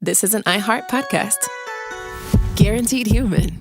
This is an iHeart podcast. Guaranteed human.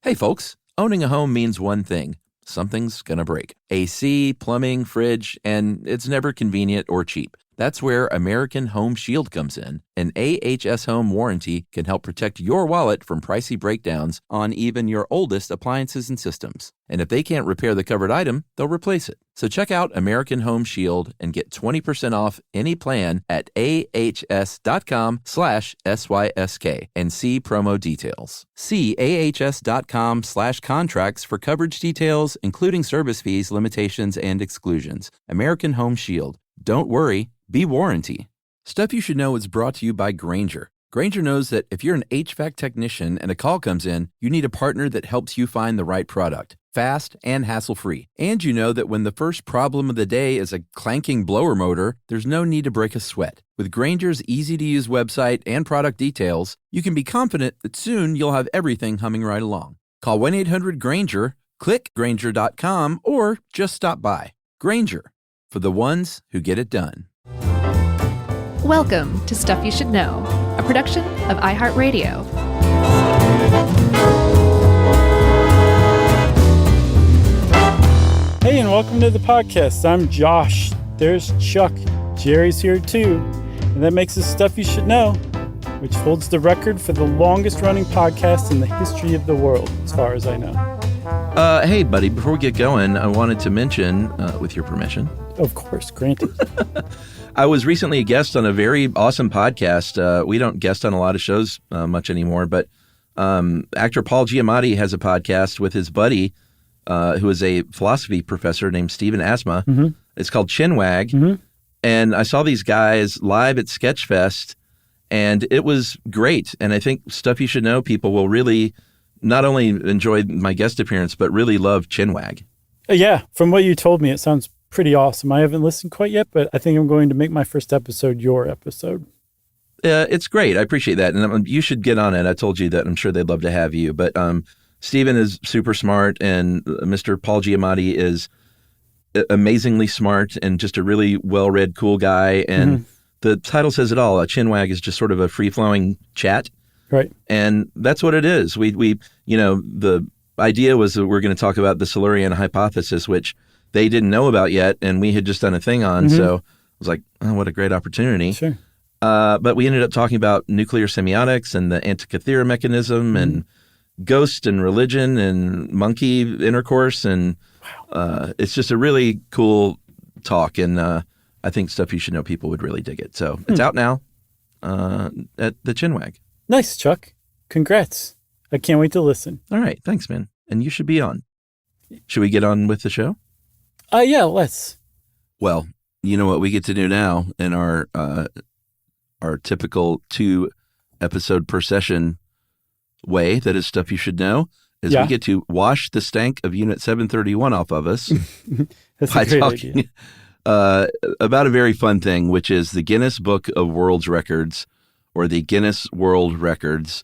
Hey folks, owning a home means one thing. Something's gonna break. AC, plumbing, fridge, and it's never convenient or cheap. That's where American Home Shield comes in. An AHS Home warranty can help protect your wallet from pricey breakdowns on even your oldest appliances and systems. And if they can't repair the covered item, they'll replace it. So check out American Home Shield and get 20% off any plan at ahs.com/SYSK and see promo details. See ahs.com/contracts for coverage details, including service fees, limitations, and exclusions. American Home Shield. Don't worry, be warranty. Stuff You Should Know is brought to you by Grainger. Grainger knows that if you're an HVAC technician and a call comes in, you need a partner that helps you find the right product, fast and hassle-free. And you know that when the first problem of the day is a clanking blower motor, there's no need to break a sweat. With Grainger's easy-to-use website and product details, you can be confident that soon you'll have everything humming right along. Call 1-800-GRAINGER, click Grainger.com, or just stop by. Grainger, for the ones who get it done. Welcome to Stuff You Should Know, a production of iHeartRadio. Hey, and welcome to the podcast. I'm Josh. There's Chuck. Jerry's here too. And that makes us Stuff You Should Know, which holds the record for the longest running podcast in the history of the world, as far as I know. Hey, buddy, before we get going, I wanted to mention, with your permission. Of course, granted. I was recently a guest on a very awesome podcast. We don't guest on a lot of shows much anymore, but actor Paul Giamatti has a podcast with his buddy, who is a philosophy professor named Stephen Asma. Mm-hmm. It's called Chinwag. Mm-hmm. And I saw these guys live at Sketchfest, and it was great. And I think Stuff You Should Know people will really not only enjoy my guest appearance, but really love Chinwag. Yeah, from what you told me, it sounds pretty awesome. I haven't listened quite yet, but I think I'm going to make my first episode your episode. It's great. I appreciate that. And you should get on it. I told you that I'm sure they'd love to have you. But Stephen is super smart, and Mr. Paul Giamatti is amazingly smart and just a really well-read, cool guy. And the title says it all. A Chinwag is just sort of a free-flowing chat. Right. And that's what it is. We the idea was that we're going to talk about the Silurian hypothesis, which they didn't know about yet, and we had just done a thing on. So I was like, oh, what a great opportunity. Sure. But we ended up talking about nuclear semiotics and the Antikythera mechanism and ghost and religion and monkey intercourse. And it's just a really cool talk. And I think Stuff You Should Know people would really dig it. So it's out now at the Chinwag. Nice, Chuck. Congrats. I can't wait to listen. All right. Thanks, man. And you should be on. Should we get on with the show? Yeah, let's. Well, you know what we get to do now in our typical 2-episode per session way, that is Stuff You Should Know, is we get to wash the stank of Unit 731 off of us by talking about a very fun thing, which is the Guinness Book of World Records, or the Guinness World Records.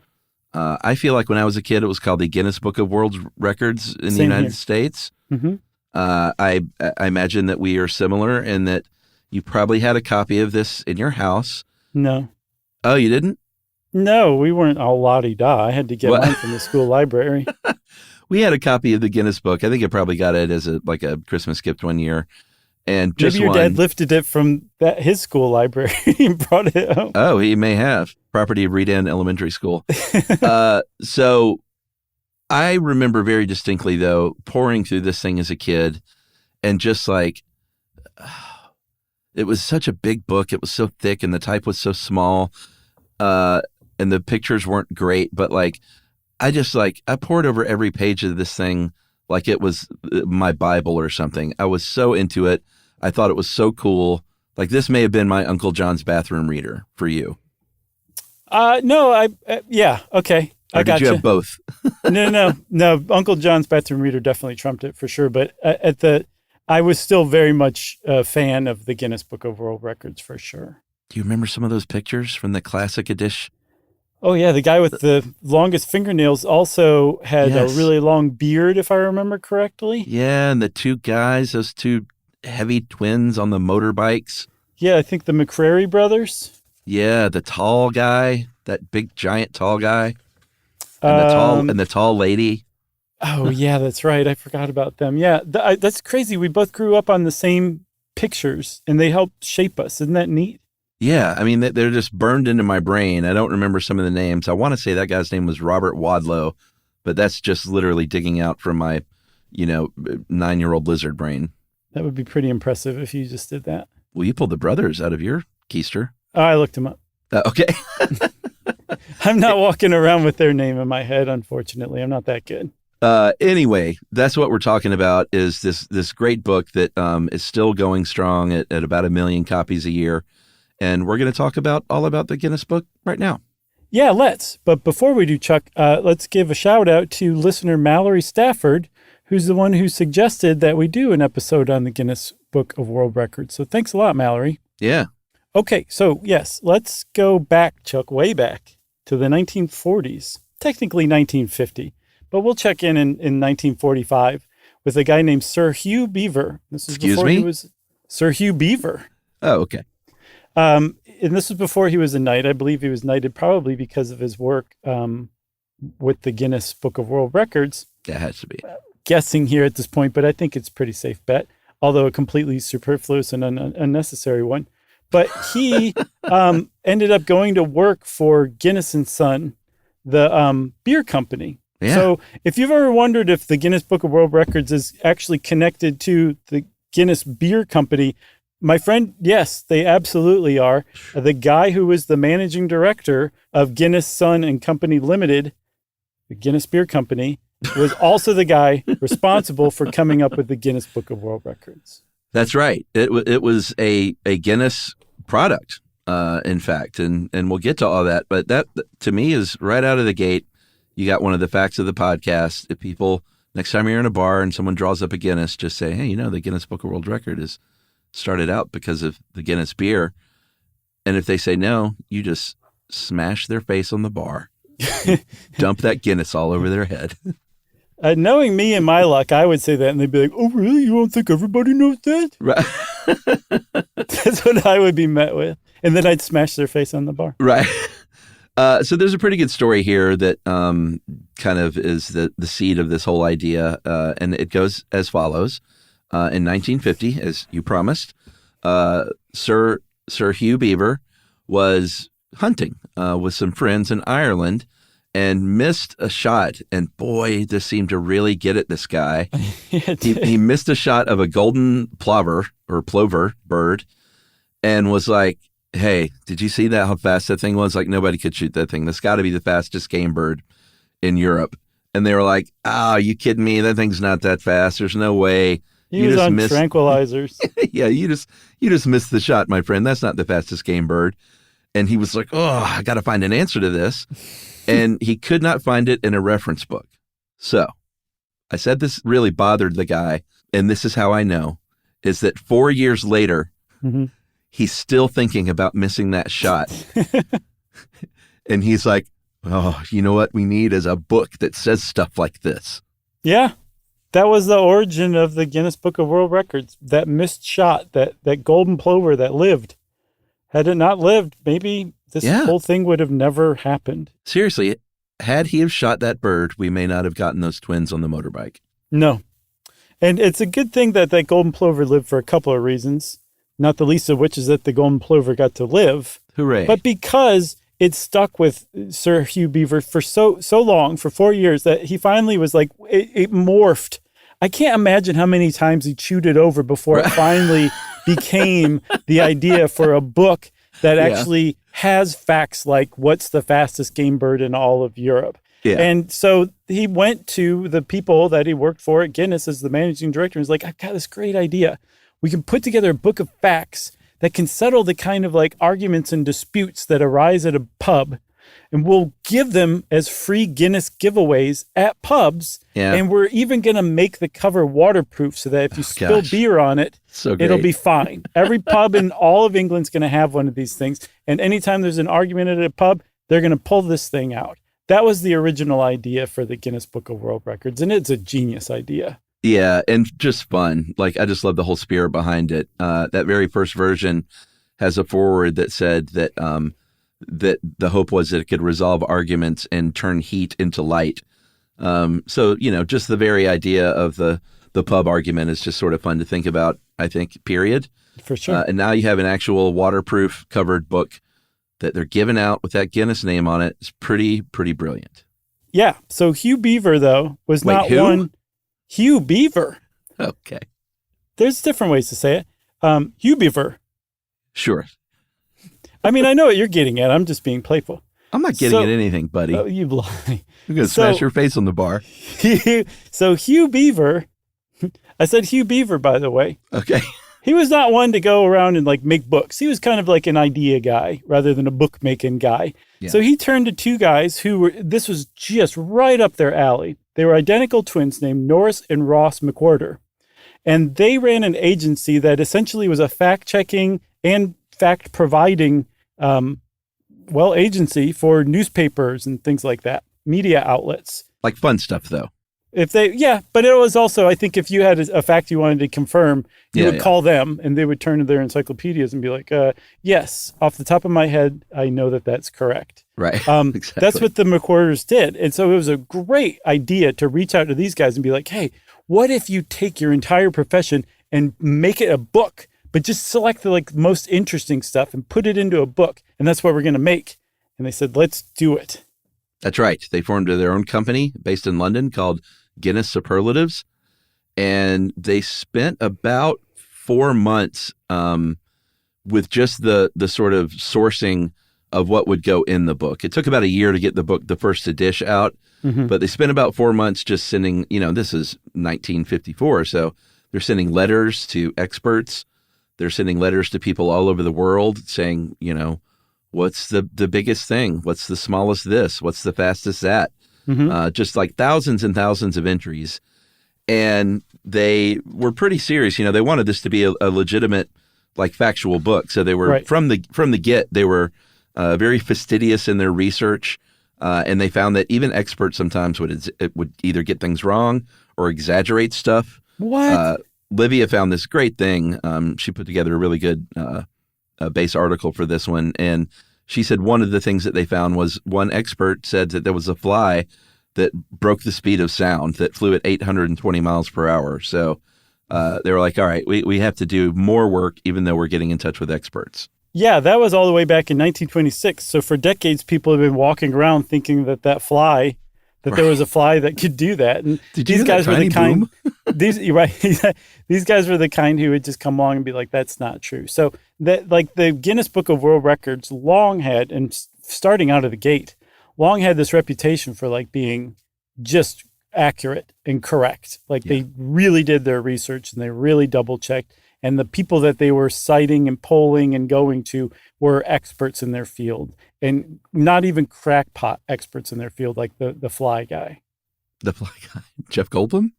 I feel like when I was a kid, it was called the Guinness Book of World Records in the United States. Mm-hmm. I imagine that we are similar in that you probably had a copy of this in your house. No. Oh, you didn't? No, we weren't all la-di-da. I had to get mine from the school library. We had a copy of the Guinness Book. I think I probably got it as a Christmas gift one year. And just maybe your dad lifted it from his school library and brought it home. Oh, he may have. Property of Redan Elementary School. So I remember very distinctly, though, pouring through this thing as a kid and just like, it was such a big book. It was so thick and the type was so small, and the pictures weren't great. But I poured over every page of this thing like it was my Bible or something. I was so into it. I thought it was so cool. This may have been my Uncle John's bathroom reader for you. No, yeah, okay. Or did you have both? No. Uncle John's bathroom reader definitely trumped it for sure. But I was still very much a fan of the Guinness Book of World Records for sure. Do you remember some of those pictures from the classic edition? Oh, yeah. The guy with the longest fingernails also had a really long beard, if I remember correctly. Yeah, and the two guys, those two heavy twins on the motorbikes. Yeah, I think the McCrary brothers. Yeah, the tall guy, that big giant tall guy, and the tall lady. Oh yeah, that's right. I forgot about them. Yeah, that's crazy. We both grew up on the same pictures, and they helped shape us. Isn't that neat? Yeah, I mean, they're just burned into my brain. I don't remember some of the names. I want to say that guy's name was Robert Wadlow, but that's just literally digging out from my, 9-year-old lizard brain. That would be pretty impressive if you just did that. Well, you pulled the brothers out of your keister. Oh, I looked them up. Okay. I'm not walking around with their name in my head, unfortunately. I'm not that good. Anyway, that's what we're talking about is this great book that is still going strong at about 1 million copies a year. And we're going to talk all about the Guinness Book right now. Yeah, let's. But before we do, Chuck, let's give a shout out to listener Mallory Stafford, who's the one who suggested that we do an episode on the Guinness Book of World Records. So thanks a lot, Mallory. Yeah. Okay, so yes, let's go back, Chuck, way back to the 1940s, technically 1950, but we'll check in 1945 with a guy named Sir Hugh Beaver. This is before he was Sir Hugh Beaver. Oh, okay. And this was before he was a knight. I believe he was knighted probably because of his work with the Guinness Book of World Records. That has to be. Guessing here at this point, but I think it's a pretty safe bet, although a completely superfluous and unnecessary one. But he ended up going to work for Guinness & Son, the beer company. Yeah. So if you've ever wondered if the Guinness Book of World Records is actually connected to the Guinness Beer Company, my friend, yes, they absolutely are. The guy who was the managing director of Guinness Son and Company Limited, the Guinness Beer Company, was also the guy responsible for coming up with the Guinness Book of World Records. That's right. It was a Guinness product, in fact, and we'll get to all that. But that, to me, is right out of the gate. You got one of the facts of the podcast. If people, next time you're in a bar and someone draws up a Guinness, just say, hey, the Guinness Book of World Record is started out because of the Guinness beer. And if they say no, you just smash their face on the bar, dump that Guinness all over their head. Knowing me and my luck, I would say that, and they'd be like, oh, really? You don't think everybody knows that? Right. That's what I would be met with. And then I'd smash their face on the bar. Right. So there's a pretty good story here that kind of is the seed of this whole idea, and it goes as follows. In 1950, as you promised, Sir Hugh Beaver was hunting with some friends in Ireland and missed a shot. And boy, this seemed to really get at this guy. He missed a shot of a golden plover bird and was like, hey, did you see that, how fast that thing was? Like, nobody could shoot that thing. That's got to be the fastest game bird in Europe. And they were like, oh, you kidding me? That thing's not that fast. There's no way. He was on tranquilizers. Yeah, you just missed the shot, my friend. That's not the fastest game bird. And he was like, oh, I got to find an answer to this. And he could not find it in a reference book. So I said this really bothered the guy. And this is how I know, is that 4 years later, he's still thinking about missing that shot. And he's like, oh, you know what we need is a book that says stuff like this. Yeah. That was the origin of the Guinness Book of World Records. That missed shot, that golden plover that lived. Had it not lived, maybe this whole thing would have never happened. Seriously, had he have shot that bird, we may not have gotten those twins on the motorbike. No. And it's a good thing that golden plover lived for a couple of reasons, not the least of which is that the golden plover got to live. Hooray. But because it stuck with Sir Hugh Beaver for so long, for 4 years, that he finally was like, it morphed. I can't imagine how many times he chewed it over before it finally became the idea for a book that actually has facts like what's the fastest game bird in all of Europe. Yeah. And so he went to the people that he worked for at Guinness as the managing director and was like, I've got this great idea. We can put together a book of facts that can settle the kind of like arguments and disputes that arise at a pub. And we'll give them as free Guinness giveaways at pubs. Yeah. And we're even going to make the cover waterproof so that if you spill beer on it, it'll be fine. Every pub in all of England's going to have one of these things. And anytime there's an argument at a pub, they're going to pull this thing out. That was the original idea for the Guinness Book of World Records. And it's a genius idea. Yeah. And just fun. Like, I just love the whole spirit behind it. That very first version has a foreword that said that that the hope was that it could resolve arguments and turn heat into light. So, just the very idea of the pub argument is just sort of fun to think about, I think, period. For sure. And now you have an actual waterproof covered book that they're giving out with that Guinness name on it. It's pretty brilliant. Yeah. So Hugh Beaver, though, was Wait, not who? one. Hugh Beaver. Okay. There's different ways to say it. Hugh Beaver. Sure. I mean, I know what you're getting at. I'm just being playful. I'm not getting at anything, buddy. Oh, you lie. I'm going to smash your face on the bar. So Hugh Beaver, I said Hugh Beaver, by the way. Okay. He was not one to go around and make books. He was kind of like an idea guy rather than a book making guy. Yeah. So he turned to two guys this was just right up their alley. They were identical twins named Norris and Ross McWhorter. And they ran an agency that essentially was a fact-checking and fact-providing agency for newspapers and things like that, media outlets. Like fun stuff, though. But it was also, I think if you had a fact you wanted to confirm, you would call them and they would turn to their encyclopedias and be like, yes, off the top of my head, I know that that's correct. Right. Exactly. That's what the McWhorters did. And so it was a great idea to reach out to these guys and be like, hey, what if you take your entire profession and make it a book, but just select the most interesting stuff and put it into a book. And that's what we're going to make. And they said, let's do it. That's right. They formed their own company based in London called Guinness Superlatives. And they spent about 4 months with just the sort of sourcing of what would go in the book. It took about a year to get the first edition out, but they spent about 4 months just sending, this is 1954. So they're sending letters to experts. They're sending letters to people all over the world saying, what's the biggest thing? What's the smallest this? What's the fastest that? Just like thousands and thousands of entries. And they were pretty serious. They wanted this to be a legitimate, factual book. So they were from the get, they were very fastidious in their research. And they found that even experts sometimes would either get things wrong or exaggerate stuff. What? Livia found this great thing. She put together a really good base article for this one. And she said one of the things that they found was one expert said that there was a fly that broke the speed of sound, that flew at 820 miles per hour. So they were like, all right, we have to do more work, even though we're getting in touch with experts. Yeah, that was all the way back in 1926. So for decades, people have been walking around thinking that there was a fly that could do that. And these guys were the kind. These guys were the kind who would just come along and be like, "That's not true." So that, the Guinness Book of World Records, long had, and starting out of the gate, long had this reputation for being just accurate and correct. They really did their research and they really double checked. And the people that they were citing and polling and going to were experts in their field, and not even crackpot experts in their field, like the fly guy. The fly guy? Jeff Goldblum?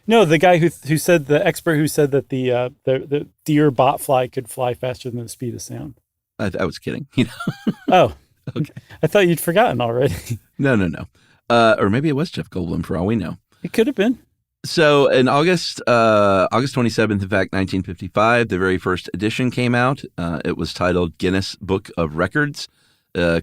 No, the guy the expert who said that the deer bot fly could fly faster than the speed of sound. I was kidding. Oh, okay. I thought you'd forgotten already. No. Or maybe it was Jeff Goldblum for all we know. It could have been. So in August 27th, in fact, 1955, the very first edition came out. It was titled Guinness Book of Records,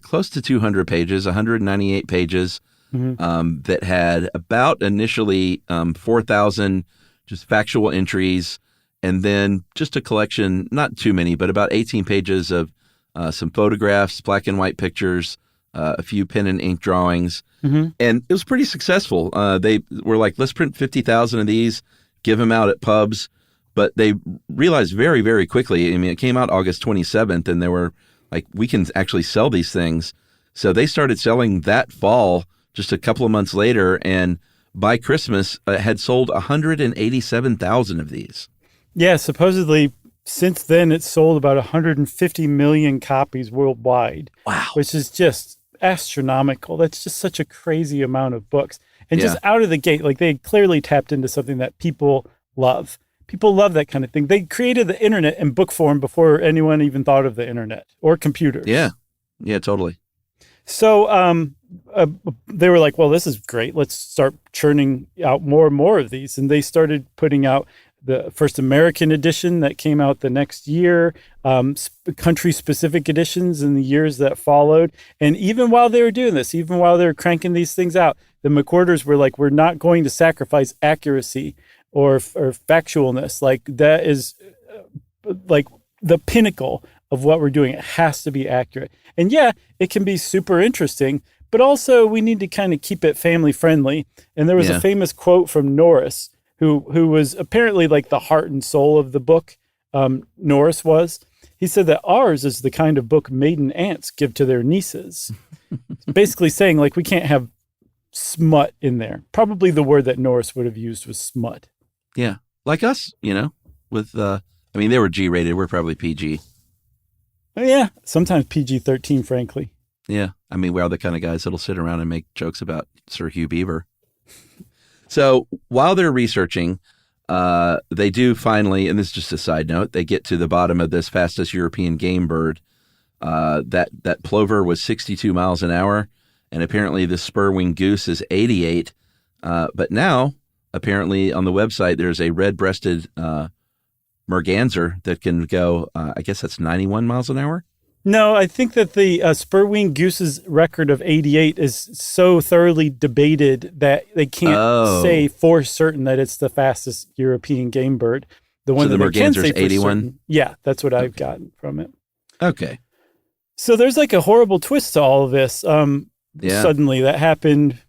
close to 200 pages, 198 pages, that had about initially 4,000 just factual entries, and then just a collection, not too many, but about 18 pages of some photographs, black and white pictures, a few pen and ink drawings. And it was pretty successful. They were like, let's print 50,000 of these, give them out at pubs. But they realized very, very quickly, it came out August 27th, and they were like, we can actually sell these things. So they started selling that fall, just a couple of months later. And by Christmas, had sold 187,000 of these. Yeah, supposedly since then, it's sold about 150 million copies worldwide. Wow. Which is just astronomical. That's just such a crazy amount of books. And just out of the gate, they clearly tapped into something that people love. People love that kind of thing. They created the internet in book form before anyone even thought of the internet or computers. Yeah, totally. So they were like, well, this is great. Let's start churning out more and more of these. And they started putting out the first American edition that came out the next year, country-specific editions in the years that followed. And even while they were doing this, even while they were cranking these things out, the McWhorters were like, we're not going to sacrifice accuracy or factualness. Like, that is like the pinnacle of what we're doing. It has to be accurate. And yeah, it can be super interesting, but also we need to kind of keep it family friendly. And there was a famous quote from Norris, who was apparently like the heart and soul of the book. Norris was. He said that ours is the kind of book maiden aunts give to their nieces. Basically saying, like, we can't have smut in there. Probably the word that Norris would have used was smut. Yeah. Like us, with, I mean, they were G-rated. We're probably PG. Yeah. Sometimes PG-13, frankly. Yeah. I mean, we're the kind of guys that'll sit around and make jokes about Sir Hugh Beaver. So while they're researching, they do finally, and this is just a side note, they get to the bottom of this fastest European game bird. That plover was 62 miles an hour, and apparently the spur-winged goose is 88. But now, apparently on the website, there's a red-breasted merganser that can go, I guess that's 91 miles an hour? No, I think that the spur-winged goose's record of 88 is so thoroughly debated that they can't say for certain that it's the fastest European game bird. The one so that the they can say merganser's for 81? certain. Yeah, that's what I've gotten from it. Okay. So there's like a horrible twist to all of this. Suddenly that happened,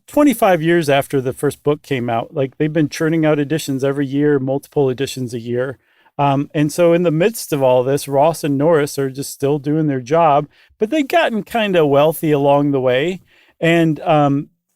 25 years after the first book came out. Like, they've been churning out editions every year, multiple editions a year. And so in the midst of all this, Ross and Norris are just still doing their job, but they've gotten kind of wealthy along the way. And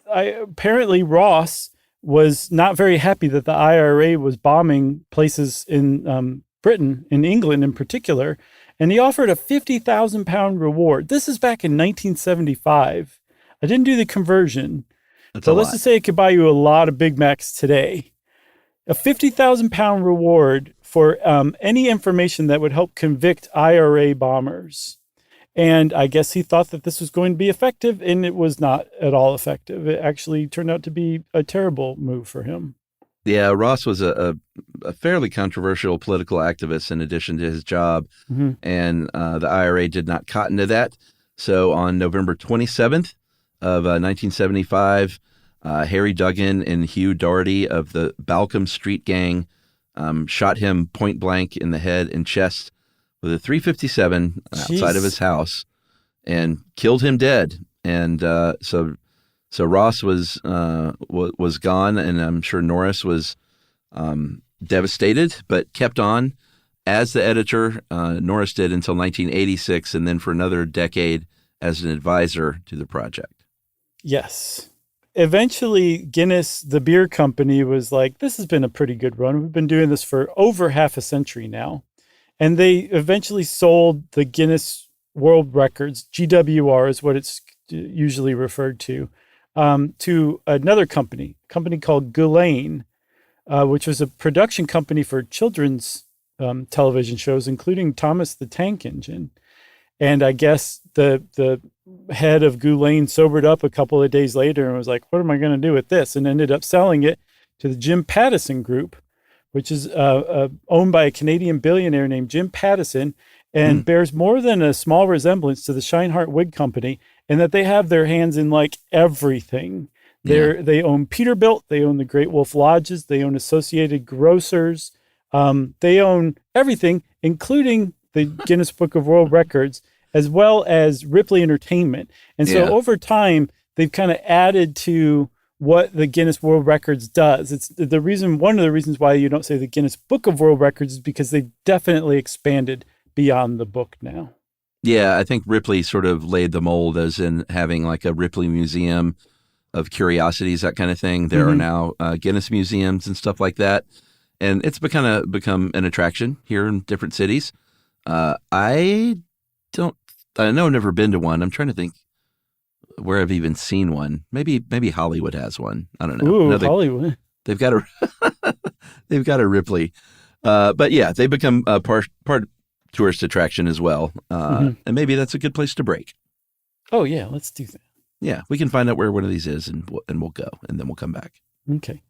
apparently Ross was not very happy that the IRA was bombing places in Britain, in England in particular, and he offered a 50,000 pound reward. This is back in 1975. I didn't do the conversion, but let's just say it could buy you a lot of Big Macs today. A 50,000 pound reward for any information that would help convict IRA bombers. And I guess he thought that this was going to be effective, and it was not at all effective. It actually turned out to be a terrible move for him. Yeah, Ross was a fairly controversial political activist in addition to his job, and the IRA did not cotton to that. So on November 27th of 1975, Harry Duggan and Hugh Doherty of the Balcombe Street Gang shot him point blank in the head and chest with a .357 outside of his house and killed him dead. And so Ross was gone, and I'm sure Norris was devastated, but kept on as the editor. Norris did until 1986, and then for another decade as an advisor to the project. Yes. Eventually, Guinness, the beer company, was like, this has been a pretty good run. We've been doing this for over half a century now. And they eventually sold the Guinness World Records, GWR is what it's usually referred to another company, a company called Gullane, which was a production company for children's television shows, including Thomas the Tank Engine. And I guess the head of Gullane sobered up a couple of days later and was like, what am I going to do with this? And ended up selling it to the Jim Pattison Group, which is owned by a Canadian billionaire named Jim Pattison, and bears more than a small resemblance to the Scheinhart Wig Company in that they have their hands in like everything. They own Peterbilt, they own the Great Wolf Lodges, they own Associated Grocers, they own everything, including the Guinness Book of World Records, as well as Ripley Entertainment. And so over time, they've kind of added to what the Guinness World Records does. It's the reason, one of the reasons why you don't say the Guinness Book of World Records is because they've definitely expanded beyond the book now. Yeah, I think Ripley sort of laid the mold as in having like a Ripley Museum of Curiosities, that kind of thing. There are now Guinness museums and stuff like that. And it's become an attraction here in different cities. I know I've never been to one. I'm trying to think where I've even seen one. Maybe Hollywood has one. I don't know. Ooh, Hollywood. They've got a Ripley. But yeah, they become a part tourist attraction as well. And maybe that's a good place to break. Oh yeah, let's do that. Yeah, we can find out where one of these is and we'll go, and then we'll come back. Okay.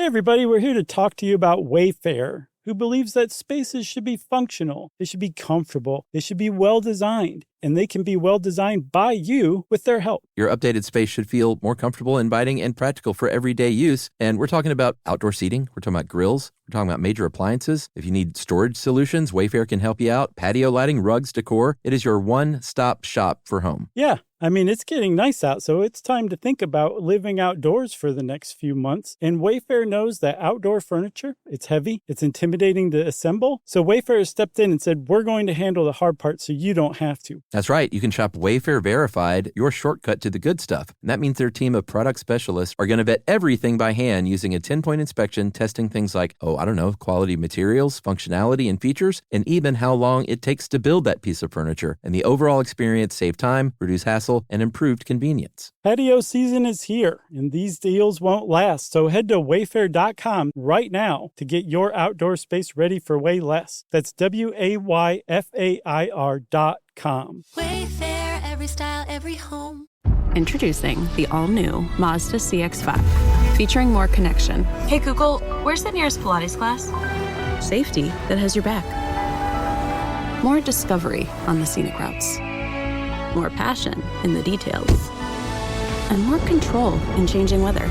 everybody, we're here to talk to you about Wayfair, who believes that spaces should be functional, they should be comfortable, they should be well-designed, and they can be well-designed by you with their help. Your updated space should feel more comfortable, inviting, and practical for everyday use. And we're talking about outdoor seating. We're talking about grills. We're talking about major appliances. If you need storage solutions, Wayfair can help you out. Patio lighting, rugs, decor. It is your one-stop shop for home. Yeah. I mean, it's getting nice out, so it's time to think about living outdoors for the next few months. And Wayfair knows that outdoor furniture, it's heavy, it's intimidating to assemble. So Wayfair has stepped in and said, we're going to handle the hard part so you don't have to. That's right. You can shop Wayfair Verified, your shortcut to the good stuff. And that means their team of product specialists are going to vet everything by hand using a 10-point inspection, testing things like, quality materials, functionality, and features, and even how long it takes to build that piece of furniture. And the overall experience save time, reduce hassle, and improved convenience. Patio season is here, and these deals won't last. So head to wayfair.com right now to get your outdoor space ready for way less. That's WAYFAIR.com. Wayfair, every style, every home. Introducing the all-new Mazda CX-5, featuring more connection, Hey Google, where's the nearest Pilates class? safety that has your back, more discovery on the scenic routes, more passion in the details, and more control in changing weather.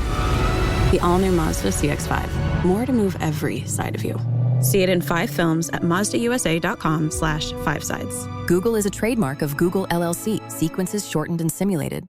The all-new Mazda CX-5, more to move every side of you. See it in 5 films at MazdaUSA.com/5sides. Google is a trademark of Google LLC. Sequences shortened and simulated.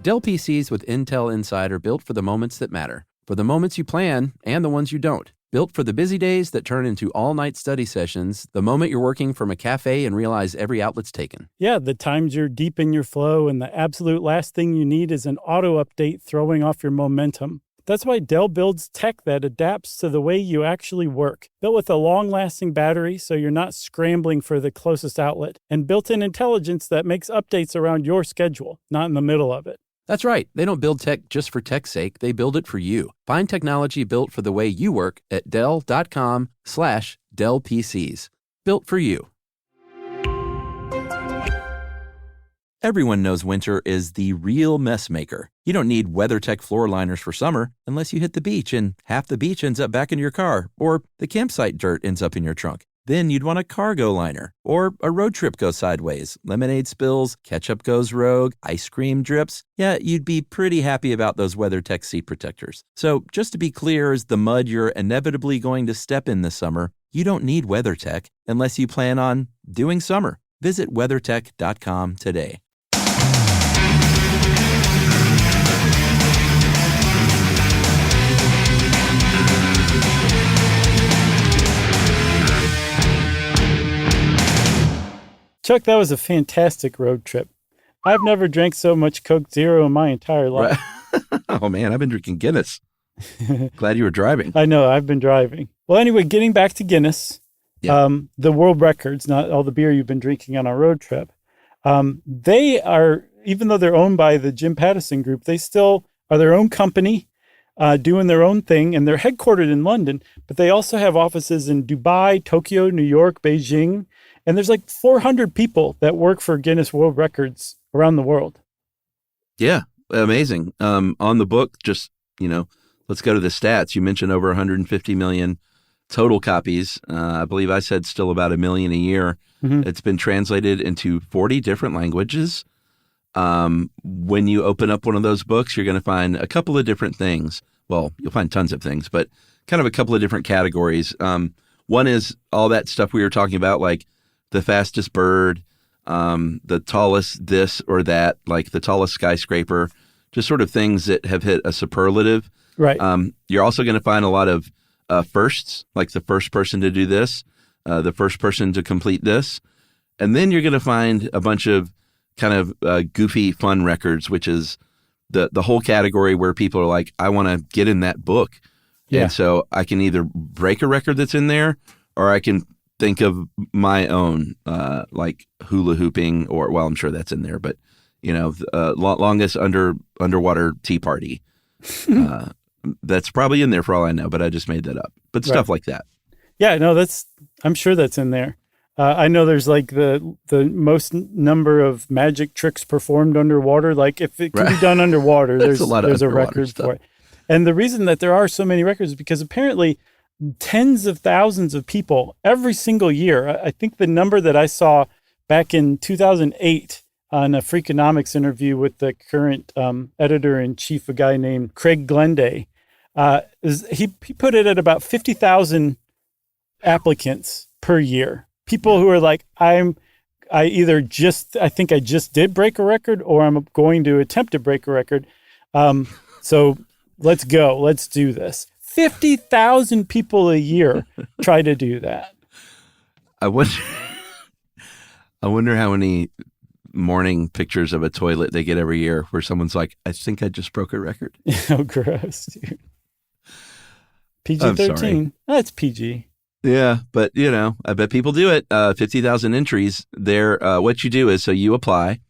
Dell PCs with Intel Inside are built for the moments that matter, for the moments you plan and the ones you don't. Built for the busy days that turn into all-night study sessions, the moment you're working from a cafe and realize every outlet's taken. Yeah, the times you're deep in your flow and the absolute last thing you need is an auto update throwing off your momentum. That's why Dell builds tech that adapts to the way you actually work. Built with a long-lasting battery so you're not scrambling for the closest outlet, and built-in intelligence that makes updates around your schedule, not in the middle of it. That's right. They don't build tech just for tech's sake. They build it for you. Find technology built for the way you work at Dell.com/Dell PCs. Built for you. Everyone knows winter is the real mess maker. You don't need WeatherTech floor liners for summer unless you hit the beach and half the beach ends up back in your car, or the campsite dirt ends up in your trunk. Then you'd want a cargo liner, or a road trip goes sideways, lemonade spills, ketchup goes rogue, ice cream drips. Yeah, you'd be pretty happy about those WeatherTech seat protectors. So just to be clear, as the mud you're inevitably going to step in this summer, you don't need WeatherTech unless you plan on doing summer. Visit WeatherTech.com today. Chuck, that was a fantastic road trip. I've never drank so much Coke Zero in my entire life. Right. Oh, man, I've been drinking Guinness. Glad you were driving. I know, I've been driving. Well, anyway, getting back to Guinness, the world records, not all the beer you've been drinking on our road trip, they are, even though they're owned by the Jim Pattison Group, they still are their own company, doing their own thing, and they're headquartered in London, but they also have offices in Dubai, Tokyo, New York, Beijing, and there's like 400 people that work for Guinness World Records around the world. Yeah, amazing. On the book, just, let's go to the stats. You mentioned over 150 million total copies. I believe I said still about 1 million a year. Mm-hmm. It's been translated into 40 different languages. When you open up one of those books, you're going to find a couple of different things. Well, you'll find tons of things, but kind of a couple of different categories. One is all that stuff we were talking about, like the fastest bird, the tallest this or that, like the tallest skyscraper, just sort of things that have hit a superlative. Right. You're also going to find a lot of firsts, like the first person to do this, the first person to complete this. And then you're going to find a bunch of kind of goofy fun records, which is the whole category where people are like, I want to get in that book. Yeah. And so I can either break a record that's in there, or I can think of my own, like hula hooping, or, well, I'm sure that's in there, but, longest underwater tea party. That's probably in there for all I know, but I just made that up. But stuff like that. Yeah, no, I'm sure that's in there. I know there's like the most number of magic tricks performed underwater. Like if it can be done underwater, there's a record for it. And the reason that there are so many records is because apparently tens of thousands of people every single year. I think the number that I saw back in 2008 on a Freakonomics interview with the current editor-in-chief, a guy named Craig Glenday, he put it at about 50,000 applicants per year. People who are like, I think I just did break a record, or I'm going to attempt to break a record. So let's go. Let's do this. 50,000 people a year try to do that. I wonder how many morning pictures of a toilet they get every year where someone's like, I think I just broke a record. Oh, gross, dude. PG-13. That's PG. Yeah, but I bet people do it. 50,000 entries there. What you do is, so you apply,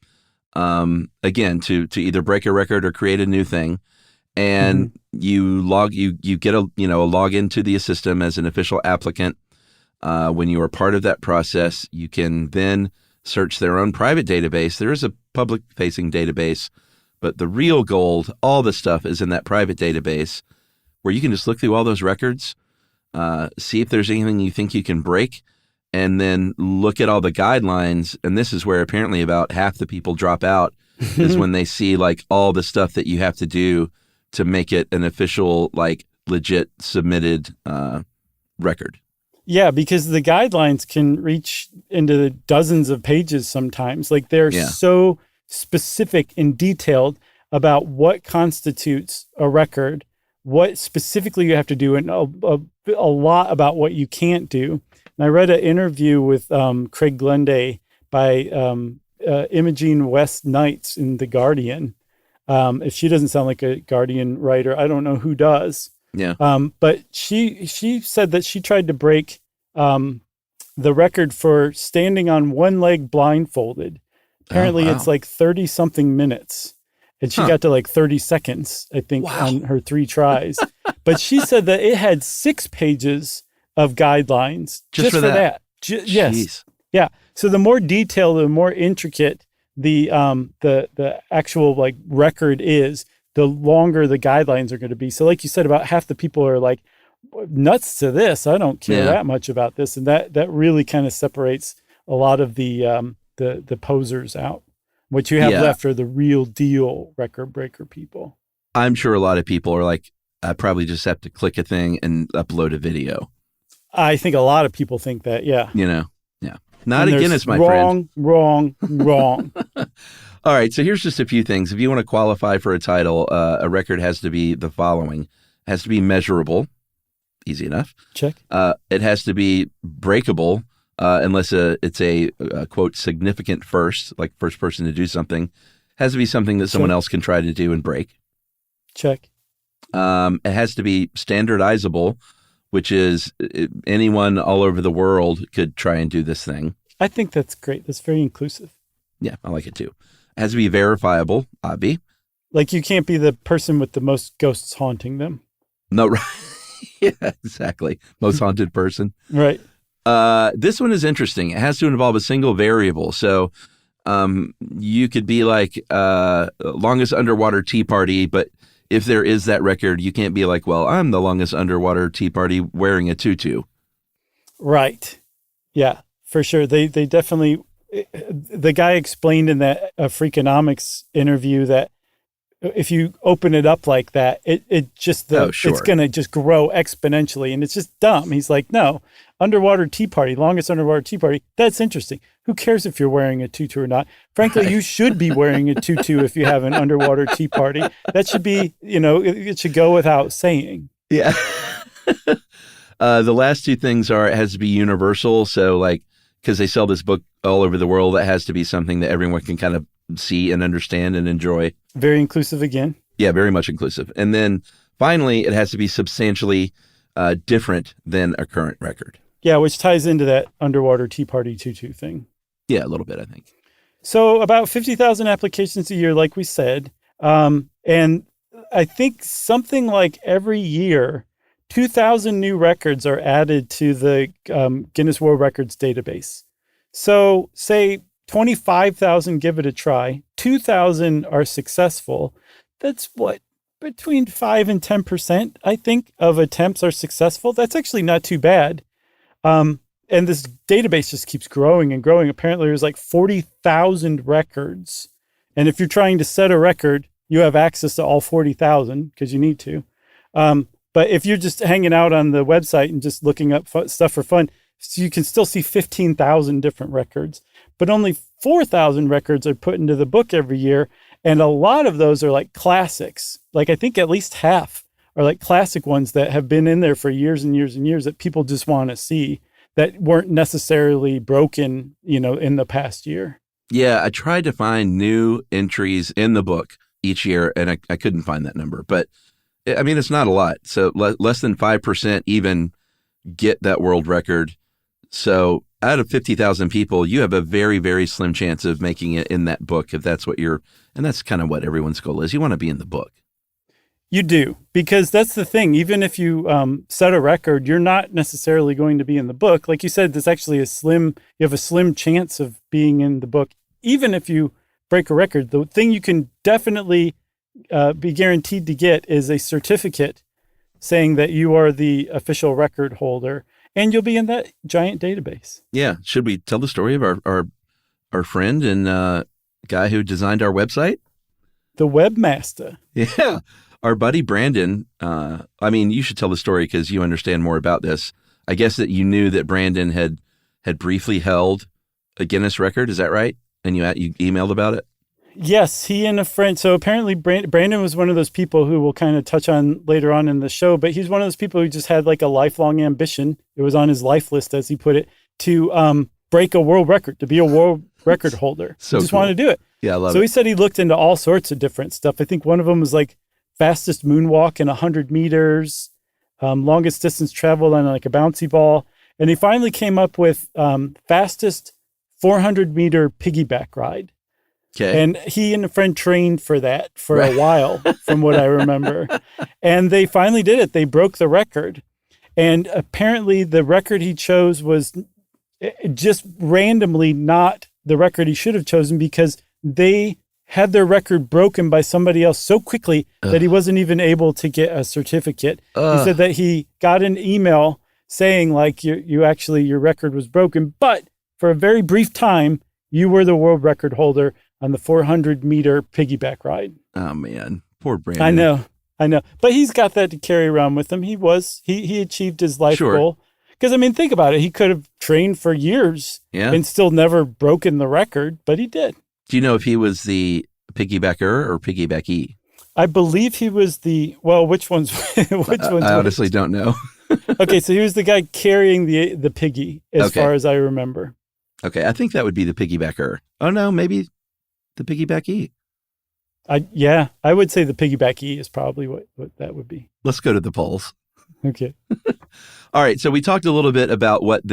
again, to either break a record or create a new thing. And you get a log into the system as an official applicant. When you are part of that process, you can then search their own private database. There is a public facing database, but the real gold, all the stuff is in that private database where you can just look through all those records, see if there's anything you think you can break, and then look at all the guidelines. And this is where apparently about half the people drop out is when they see like all the stuff that you have to do to make it an official, like legit submitted record. Yeah, because the guidelines can reach into the dozens of pages sometimes. Like they're so specific and detailed about what constitutes a record, what specifically you have to do, and a lot about what you can't do. And I read an interview with Craig Glenday by Imogene West Knights in The Guardian. If she doesn't sound like a Guardian writer, I don't know who does. Yeah. But she said that she tried to break the record for standing on one leg blindfolded. Apparently it's like 30 something minutes. And she got to like 30 seconds, I think, on her 3 tries. But she said that it had 6 pages of guidelines just for that. Yes. Yeah. So the more detailed, the more intricate the actual like record is, the longer the guidelines are going to be. So like you said, about half the people are like, nuts to this. I don't care that much about this. And that really kind of separates a lot of the posers out. What you have left are the real deal record breaker people. I'm sure a lot of people are like, I probably just have to click a thing and upload a video. I think a lot of people think that, yeah. Yeah. Not a Guinness, my friend. Wrong. All right, so here's just a few things. If you want to qualify for a title, a record has to be the following. It has to be measurable. Easy enough. Check. It has to be breakable, unless it's a quote, significant first, like first person to do something. It has to be something that someone else can try to do and break. Check. It has to be standardizable, which is anyone all over the world could try and do this thing. I think that's great. That's very inclusive. Yeah, I like it too. It has to be verifiable, obvi. Like you can't be the person with the most ghosts haunting them. No, right. Yeah, exactly. Most haunted person. Right. This one is interesting. It has to involve a single variable. So you could be like longest underwater tea party, but if there is that record, you can't be like, well, I'm the longest underwater tea party wearing a tutu. Right. Yeah, for sure. They definitely, the guy explained in that Freakonomics interview that if you open it up like that, it's going to just grow exponentially, and it's just dumb. He's like, no, underwater tea party, longest underwater tea party. That's interesting. Who cares if you're wearing a tutu or not? Frankly, you should be wearing a tutu if you have an underwater tea party. That should be, it should go without saying. Yeah. The last 2 things are, it has to be universal. So like, because they sell this book all over the world, it has to be something that everyone can kind of see and understand and enjoy. Very inclusive again. Yeah, very much inclusive. And then finally, it has to be substantially different than a current record. Yeah, which ties into that underwater tea party tutu thing. Yeah, a little bit, I think. So about 50,000 applications a year, like we said. And I think something like every year, 2,000 new records are added to the Guinness World Records database. So say 25,000 give it a try, 2,000 are successful. That's what, between 5 and 10%, I think, of attempts are successful. That's actually not too bad. And this database just keeps growing and growing. Apparently, there's like 40,000 records. And if you're trying to set a record, you have access to all 40,000 because you need to. But if you're just hanging out on the website and just looking up stuff for fun, so you can still see 15,000 different records. But only 4,000 records are put into the book every year. And a lot of those are like classics. Like I think at least half are like classic ones that have been in there for years and years and years that people just want to see, that weren't necessarily broken, in the past year. Yeah, I tried to find new entries in the book each year, and I couldn't find that number. But, I mean, it's not a lot. So less than 5% even get that world record. So out of 50,000 people, you have a very, very slim chance of making it in that book if that's what and that's kind of what everyone's goal is. You want to be in the book. You do, because that's the thing. Even if you set a record, you're not necessarily going to be in the book. Like you said, there's actually you have a slim chance of being in the book. Even if you break a record, the thing you can definitely be guaranteed to get is a certificate saying that you are the official record holder, and you'll be in that giant database. Yeah. Should we tell the story of our friend and guy who designed our website? The webmaster. Yeah. Our buddy Brandon, you should tell the story because you understand more about this. I guess that you knew that Brandon had briefly held a Guinness record. Is that right? And you emailed about it? Yes, he and a friend. So apparently Brandon was one of those people who we'll kind of touch on later on in the show, but he's one of those people who just had like a lifelong ambition. It was on his life list, as he put it, to break a world record, to be a world record holder. So he just cool. wanted to do it. Yeah, I love it. So he said he looked into all sorts of different stuff. I think one of them was like fastest moonwalk in 100 meters, longest distance traveled on like a bouncy ball. And he finally came up with fastest 400-meter piggyback ride. Okay. And he and a friend trained for that for a while, from what I remember. And they finally did it. They broke the record. And apparently the record he chose was just randomly not the record he should have chosen, because they had their record broken by somebody else so quickly that he wasn't even able to get a certificate. He said that he got an email saying like your record was broken, but for a very brief time, you were the world record holder on the 400-meter piggyback ride. Oh man, poor Brandon. I know. But he's got that to carry around with him. He achieved his life goal. Because, think about it. He could have trained for years and still never broken the record, but he did. Do you know if he was the piggybacker or piggybackee? I believe he was which one's I honestly don't know. Okay, so he was the guy carrying the piggy, as far as I remember. Okay, I think that would be the piggybacker. Oh, no, maybe the piggybackee. I would say the piggybackee is probably what that would be. Let's go to the polls. Okay. All right, so we talked a little bit about what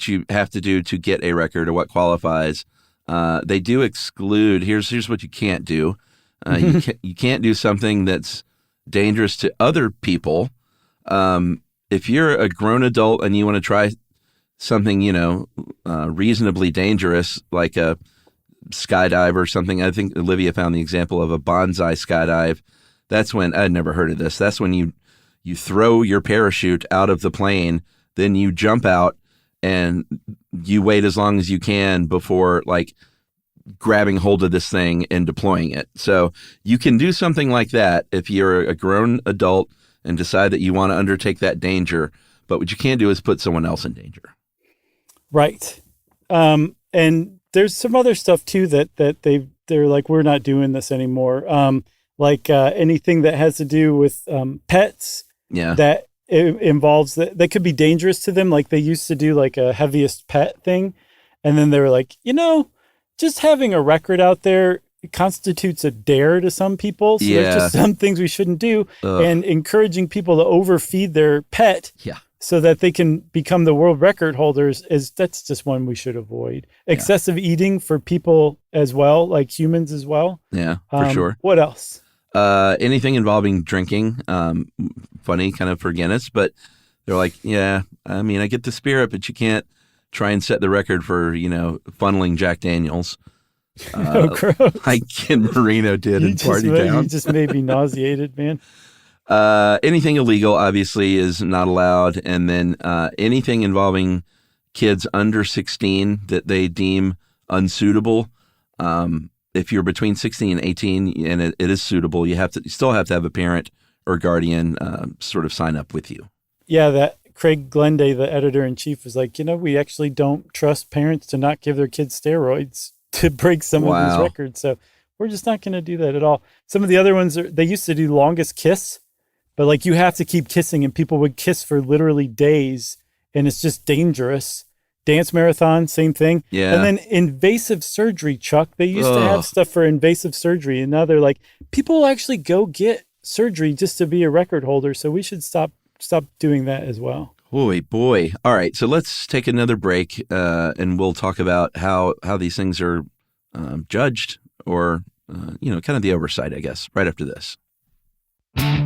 you have to do to get a record or what qualifies. They do exclude. Here's what you can't do. You can't do something that's dangerous to other people. If you're a grown adult and you want to try something, reasonably dangerous, like a skydive or something. I think Olivia found the example of a bonsai skydive. That's when I'd never heard of this. That's when you throw your parachute out of the plane, then you jump out and you wait as long as you can before like grabbing hold of this thing and deploying it. So you can do something like that if you're a grown adult and decide that you want to undertake that danger. But what you can't do is put someone else in danger. Right. And there's some other stuff too that they're like, we're not doing this anymore. Like anything that has to do with pets. Yeah. That it involves that could be dangerous to them. Like they used to do like a heaviest pet thing. And then they were like, just having a record out there constitutes a dare to some people. So there's just some things we shouldn't do. And encouraging people to overfeed their pet. Yeah. So that they can become the world record holders that's just one we should avoid. Excessive eating for people as well, like humans as well. Yeah, for sure. What else? Anything involving drinking. Funny kind of for Guinness, but they're like, I get the spirit, but you can't try and set the record for, funneling Jack Daniels. Gross. like Ken Marino did in Party Town. You just made me nauseated, man. Anything illegal, obviously, is not allowed. And then anything involving kids under 16 that they deem unsuitable. If you're between 16 and 18 and it is suitable, you still have to have a parent or guardian sort of sign up with you. Yeah, that Craig Glenday, the editor-in-chief, was like, we actually don't trust parents to not give their kids steroids to break some of these records. So we're just not going to do that at all. Some of the other ones, they used to do longest kiss, but like you have to keep kissing and people would kiss for literally days and it's just dangerous. Dance marathon, same thing. Yeah. And then invasive surgery, Chuck. They used to have stuff for invasive surgery and now they're like, people will actually go get surgery just to be a record holder. So we should stop doing that as well. Boy. All right. So let's take another break and we'll talk about how these things are judged or, kind of the oversight, I guess, right after this. Learning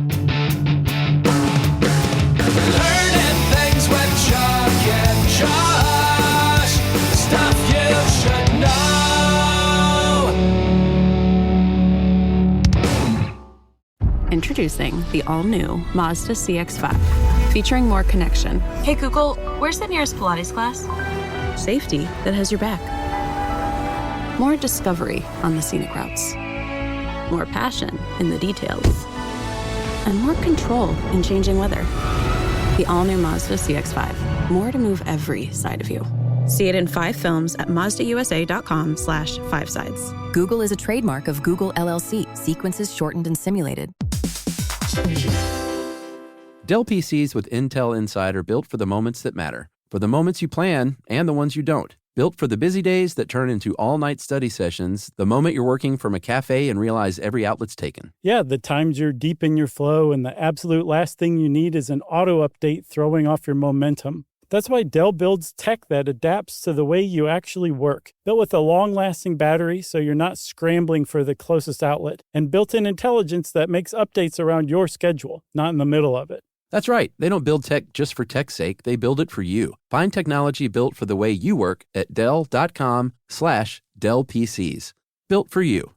things with Chuck and Josh. Stuff you should know. Introducing the all-new Mazda CX-5, featuring more connection, Hey Google, where's the nearest Pilates class? safety that has your back, more discovery on the scenic routes, more passion in the details, and more control in changing weather. The all-new Mazda CX-5, more to move every side of you. See it in 5 films at MazdaUSA.com/5sides. Google is a trademark of Google LLC. Sequences shortened and simulated. Dell PCs with Intel Inside are built for the moments that matter, for the moments you plan and the ones you don't. Built for the busy days that turn into all-night study sessions, the moment you're working from a cafe and realize every outlet's taken. Yeah, the times you're deep in your flow and the absolute last thing you need is an auto update throwing off your momentum. That's why Dell builds tech that adapts to the way you actually work. Built with a long-lasting battery so you're not scrambling for the closest outlet, and built-in intelligence that makes updates around your schedule, not in the middle of it. That's right. They don't build tech just for tech's sake. They build it for you. Find technology built for the way you work at Dell.com/Dell PCs. Built for you.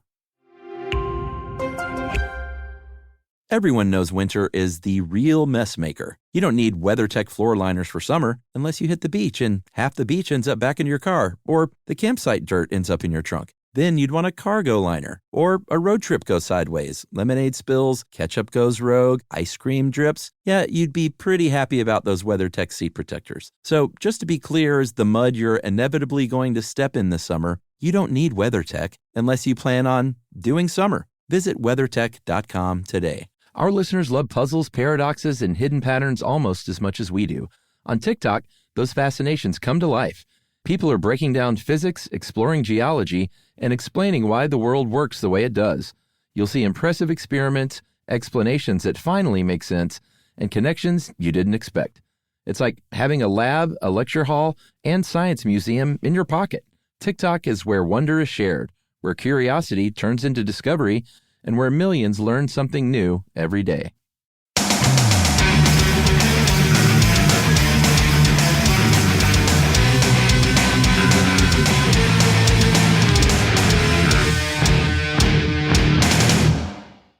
Everyone knows winter is the real mess maker. You don't need WeatherTech floor liners for summer unless you hit the beach and half the beach ends up back in your car, or the campsite dirt ends up in your trunk. Then you'd want a cargo liner, or a road trip goes sideways, lemonade spills, ketchup goes rogue, ice cream drips. Yeah, you'd be pretty happy about those WeatherTech seat protectors. So just to be clear, as the mud you're inevitably going to step in this summer, you don't need WeatherTech unless you plan on doing summer. Visit WeatherTech.com today. Our listeners love puzzles, paradoxes, and hidden patterns almost as much as we do. On TikTok, those fascinations come to life. People are breaking down physics, exploring geology, and explaining why the world works the way it does. You'll see impressive experiments, explanations that finally make sense, and connections you didn't expect. It's like having a lab, a lecture hall, and science museum in your pocket. TikTok is where wonder is shared, where curiosity turns into discovery, and where millions learn something new every day.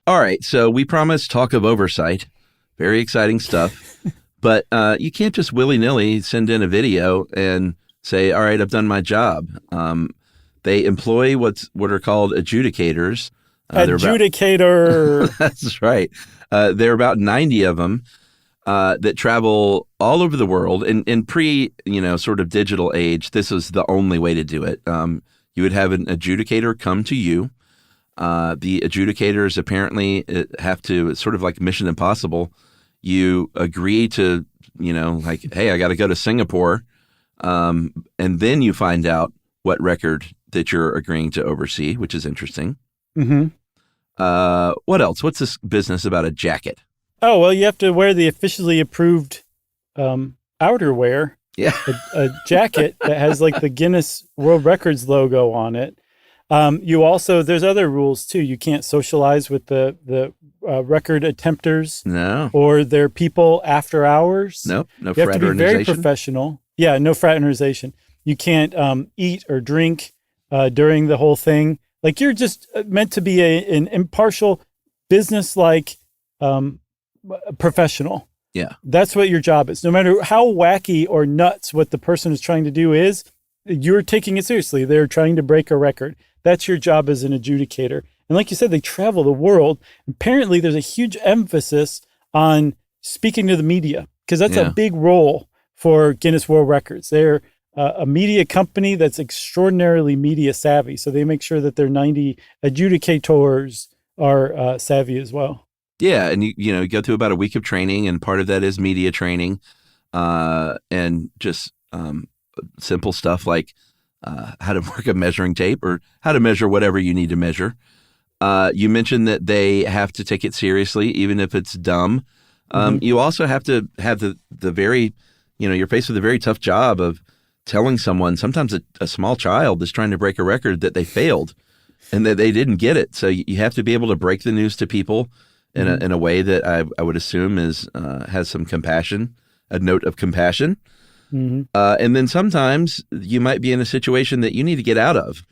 All right, so we promised talk of oversight. Very exciting stuff. But you can't just willy-nilly send in a video and say, all right, I've done my job. They employ what are called adjudicators. Adjudicator. That's right. There are about 90 of them that travel all over the world. In pre, sort of digital age, this is the only way to do it. You would have an adjudicator come to you. The adjudicators apparently have to, it's sort of like Mission Impossible. You agree to, hey, I got to go to Singapore. And then you find out what record that you're agreeing to oversee, which is interesting. Mm-hmm. What else? What's this business about a jacket? Oh, well, you have to wear the officially approved outerwear. Yeah. a jacket that has like the Guinness World Records logo on it. You also, there's other rules too. You can't socialize with the record attempters. No. Or their people after hours. Nope. No fraternization. You have to be very professional. Yeah, no fraternization. You can't eat or drink during the whole thing. Like, you're just meant to be an impartial, business-like professional. Yeah. That's what your job is. No matter how wacky or nuts what the person is trying to do is, you're taking it seriously. They're trying to break a record. That's your job as an adjudicator. And like you said, they travel the world. Apparently, there's a huge emphasis on speaking to the media, because that's a big role for Guinness World Records. They're a media company that's extraordinarily media savvy. So they make sure that their 90 adjudicators are savvy as well. Yeah, and you go through about a week of training, and part of that is media training, and just simple stuff like how to work a measuring tape or how to measure whatever you need to measure. You mentioned that they have to take it seriously, even if it's dumb. You also have to have the very, you're faced with a very tough job of telling someone, sometimes a small child is trying to break a record, that they failed and that they didn't get it. So you have to be able to break the news to people in a way that I would assume has some compassion, a note of compassion. And then sometimes you might be in a situation that you need to get out of.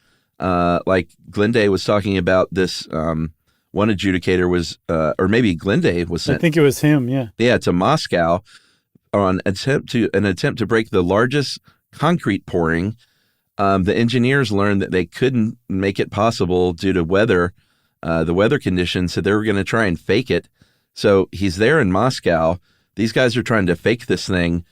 Like Glenday was talking about this, one adjudicator was, or maybe Glenday was sent. I think it was him, yeah. Yeah, to Moscow on an attempt to break the largest concrete pouring. The engineers learned that they couldn't make it possible due to the weather conditions, so they were going to try and fake it. So he's there in Moscow. These guys are trying to fake this thing,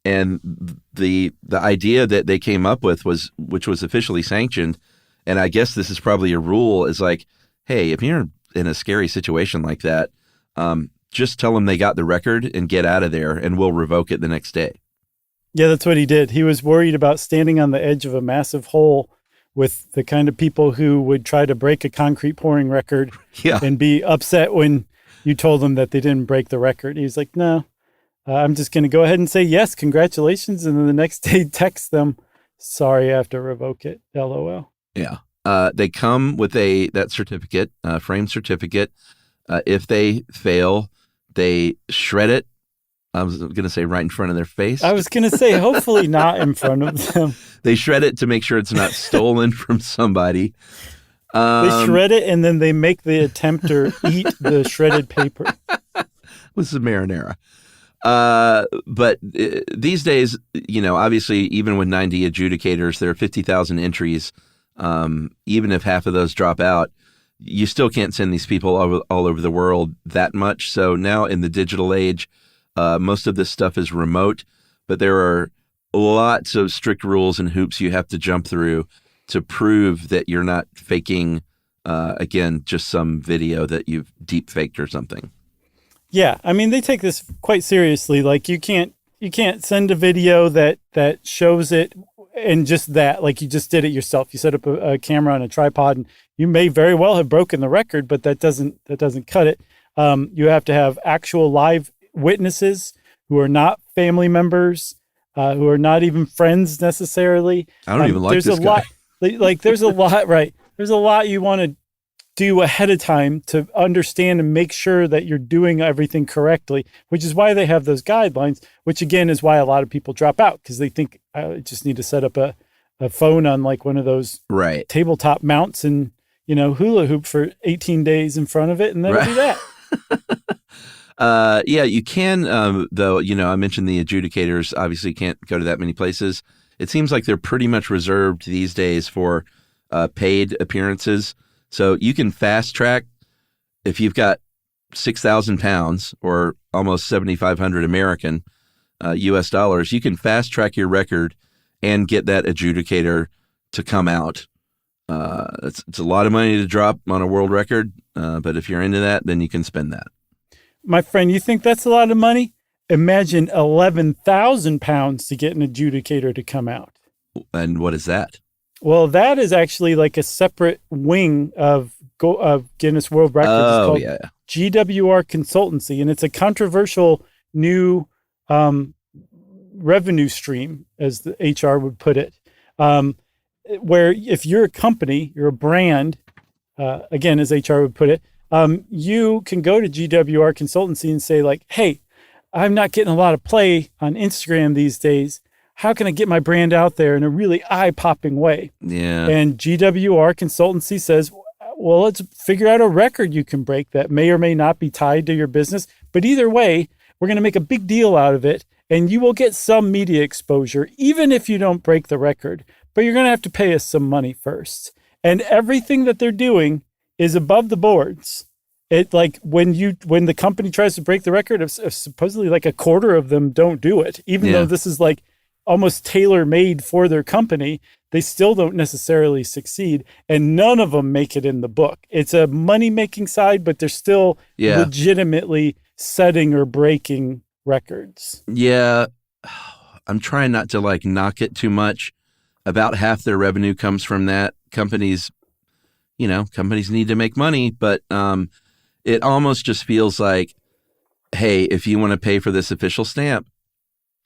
and the idea that they came up with which was officially sanctioned, and I guess this is probably a rule, is like, hey, if you're in a scary situation like that, just tell them they got the record and get out of there, and we'll revoke it the next day. Yeah, that's what he did. He was worried about standing on the edge of a massive hole with the kind of people who would try to break a concrete pouring record and be upset when you told them that they didn't break the record. He was like, no, I'm just going to go ahead and say, yes, congratulations. And then the next day text them, sorry, I have to revoke it. LOL. Yeah. They come with that certificate, framed certificate. If they fail, they shred it. I was going to say right in front of their face. I was going to say, hopefully not in front of them. They shred it to make sure it's not stolen from somebody. They shred it, and then they make the attempter eat the shredded paper. With some marinara. But these days, obviously, even with 90 adjudicators, there are 50,000 entries. Even if half of those drop out, you still can't send these people all over the world that much. So now in the digital age, most of this stuff is remote, but there are lots of strict rules and hoops you have to jump through to prove that you're not faking, again, just some video that you've deep faked or something. Yeah, I mean, they take this quite seriously. Like, you can't send a video that shows it and just that, like you just did it yourself. You set up a camera on a tripod, and you may very well have broken the record, but that doesn't cut it. You have to have actual live witnesses who are not family members, who are not even friends necessarily. I don't even like this guy. There's a lot, right? There's a lot you want to do ahead of time to understand and make sure that you're doing everything correctly, which is why they have those guidelines, which again is why a lot of people drop out, because they think I just need to set up a phone on like one of those tabletop mounts and, hula hoop for 18 days in front of it, and then do that. Yeah, you can, though, I mentioned the adjudicators obviously can't go to that many places. It seems like they're pretty much reserved these days for paid appearances. So you can fast track if you've got 6,000 pounds or almost 7,500 American US dollars, you can fast track your record and get that adjudicator to come out. It's a lot of money to drop on a world record, but if you're into that, then you can spend that. My friend, you think that's a lot of money? Imagine 11,000 pounds to get an adjudicator to come out. And what is that? Well, that is actually like a separate wing of Guinness World Records. Oh, it's called GWR Consultancy, and it's a controversial new revenue stream, as the HR would put it, where if you're a company, you're a brand, again, as HR would put it, you can go to GWR Consultancy and say like, hey, I'm not getting a lot of play on Instagram these days. how can I get my brand out there in a really eye-popping way? Yeah. And GWR Consultancy says, well, let's figure out a record you can break that may or may not be tied to your business. But either way, we're going to make a big deal out of it, and you will get some media exposure, even if you don't break the record. But you're going to have to pay us some money first. And everything that they're doing is above the boards. It like when the company tries to break the record, of supposedly like a quarter of them don't do it, even though this is like almost tailor-made for their company. They still don't necessarily succeed, and none of them make it in the book. It's a money-making side, but they're still legitimately setting or breaking records. Yeah. I'm trying not to like knock it too much. About half their revenue comes from that. Companies need to make money, but it almost just feels like, hey, if you want to pay for this official stamp,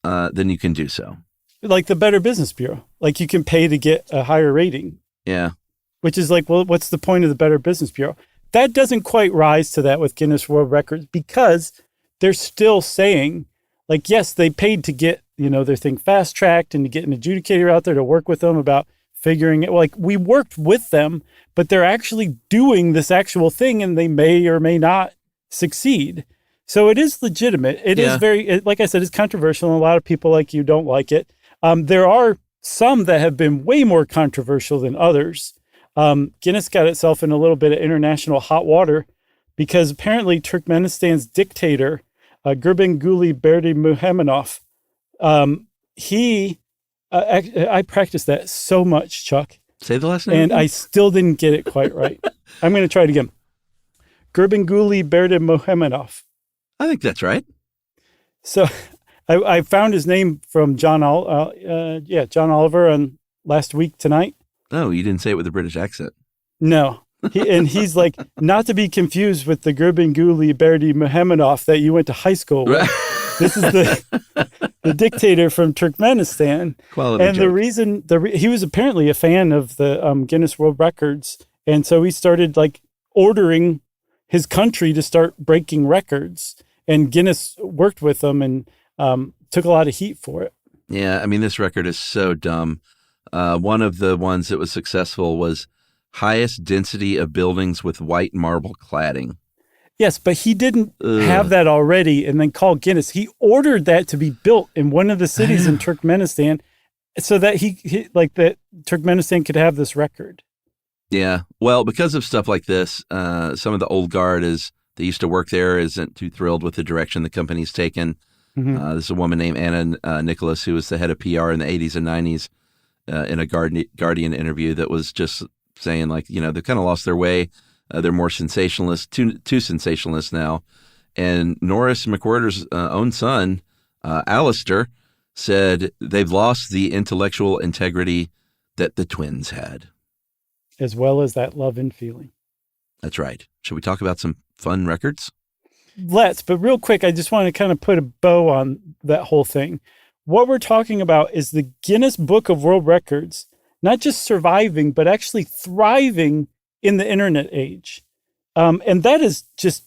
then you can do so. Like the Better Business Bureau. Like you can pay to get a higher rating. Yeah. Which is like, well, what's the point of the Better Business Bureau? That doesn't quite rise to that with Guinness World Records, because they're still saying, like, yes, they paid to get, their thing fast-tracked and to get an adjudicator out there to work with them about figuring it. Like, we worked with them, but they're actually doing this actual thing, and they may or may not succeed. So it is legitimate. It is very, like I said, it's controversial, and a lot of people like you don't like it. There are some that have been way more controversial than others. Guinness got itself in a little bit of international hot water because apparently Turkmenistan's dictator, Gurbanguly Berdimuhamonov, I practiced that so much, Chuck. Say the last name. And I still didn't get it quite right. I'm going to try it again. Gurbanguly Berdimuhamonov. I think that's right. So I found his name from John Oliver on Last Week Tonight. Oh, you didn't say it with a British accent. No. He's like, not to be confused with the Gurbanguly Berdimuhamonov that you went to high school with. This is the dictator from Turkmenistan. Quality and joke. the reason, he was apparently a fan of the Guinness World Records. And so he started like ordering his country to start breaking records. And Guinness worked with them and took a lot of heat for it. Yeah, I mean, this record is so dumb. One of the ones that was successful was highest density of buildings with white marble cladding. Yes, but he didn't have that already and then call Guinness. He ordered that to be built in one of the cities in Turkmenistan so that that Turkmenistan could have this record. Yeah. Well, because of stuff like this, some of the old guard that used to work there isn't too thrilled with the direction the company's taken. Mm-hmm. There's a woman named Anna Nicholas, who was the head of PR in the 80s and 90s, in a Guardian interview that was just saying, like, they've kind of lost their way. They're more sensationalist, too sensationalist now. And Norris McWhirter's own son, Alistair, said they've lost the intellectual integrity that the twins had. As well as that love and feeling. That's right. Should we talk about some fun records? Let's, but real quick, I just want to kind of put a bow on that whole thing. What we're talking about is the Guinness Book of World Records, not just surviving, but actually thriving in the internet age. And that is just